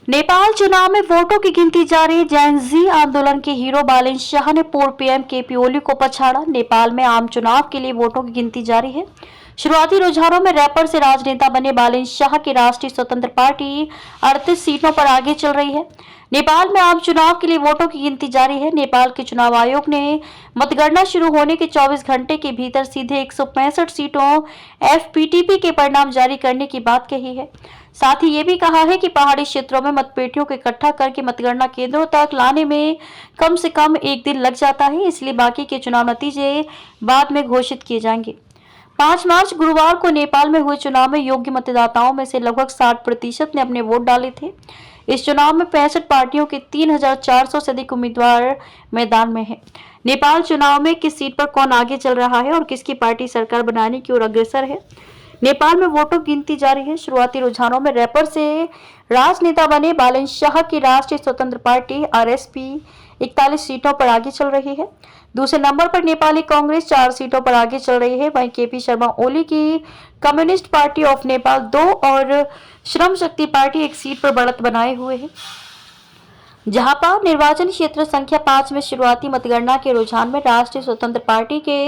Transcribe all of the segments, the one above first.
नेपाल चुनाव में वोटों की गिनती जारी। जैन जी आंदोलन के हीरो बालेन शाह ने पूर्व पीएम केपी ओली को पछाड़ा। नेपाल में आम चुनाव के लिए वोटों की गिनती जारी है। शुरुआती रुझानों में रैपर से राजनेता बने बालेन शाह की राष्ट्रीय स्वतंत्र पार्टी 38 सीटों पर आगे चल रही है। नेपाल में आम चुनाव के लिए वोटों की गिनती जारी है। नेपाल के चुनाव आयोग ने मतगणना शुरू होने के 24 घंटे के भीतर सीधे 165 सीटों एफपीटीपी के परिणाम जारी करने की बात कही है। साथ ही ये भी कहा है कि पहाड़ी क्षेत्रों में मतपेटियों को इकट्ठा करके मतगणना केंद्रों तक लाने में कम से कम एक दिन लग जाता है, इसलिए बाकी के चुनाव नतीजे बाद में घोषित किए जाएंगे। 5 मार्च गुरुवार को नेपाल में हुए चुनाव में योग्य मतदाताओं में से लगभग 60% ने अपने वोट डाले थे। इस चुनाव में 65 पार्टियों के 3400 से अधिक उम्मीदवार मैदान में हैं। नेपाल चुनाव में किस सीट पर कौन आगे चल रहा है और किसकी पार्टी सरकार बनाने की ओर अग्रसर है। नेपाल में वोटों की गिनती जारी है। शुरुआती रुझानों में रैपर से राजनेता बने बालेन शाह की राष्ट्रीय स्वतंत्र पार्टी आरएसपी 41 सीटों पर आगे चल रही है। दूसरे नंबर पर नेपाली कांग्रेस 4 सीटों पर आगे चल रही है। वहीं केपी शर्मा ओली की कम्युनिस्ट पार्टी ऑफ नेपाल 2 और श्रम शक्ति पार्टी 1 सीट पर बढ़त बनाए हुए है। जहापा निर्वाचन क्षेत्र संख्या 5 में शुरुआती मतगणना के रुझान में राष्ट्रीय स्वतंत्र पार्टी के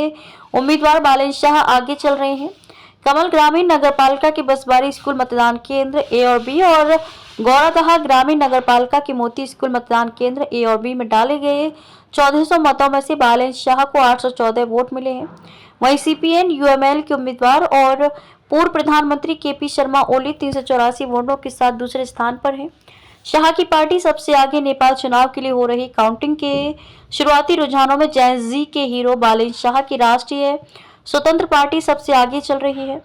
उम्मीदवार बालेन शाह आगे चल रहे हैं। कमल ग्रामीण नगरपालिका के बसबारी स्कूल मतदान केंद्र ए और बी और गौरादहा ग्रामीण नगरपालिका के मोती स्कूल मतदान केंद्र ए और बी में डाले गए 1400 मतों में से बालेन शाह को 814 वोट मिले हैं। वहीं सीपीएन यूएमएल के उम्मीदवार और पूर्व प्रधानमंत्री केपी शर्मा ओली 384 वोटों के साथ दूसरे स्थान पर हैं। शाह की पार्टी सबसे आगे। नेपाल चुनाव के लिए हो रही काउंटिंग के शुरुआती रुझानों में जैन जी के हीरो बालेन शाह की राष्ट्रीय स्वतंत्र पार्टी सबसे आगे चल रही है।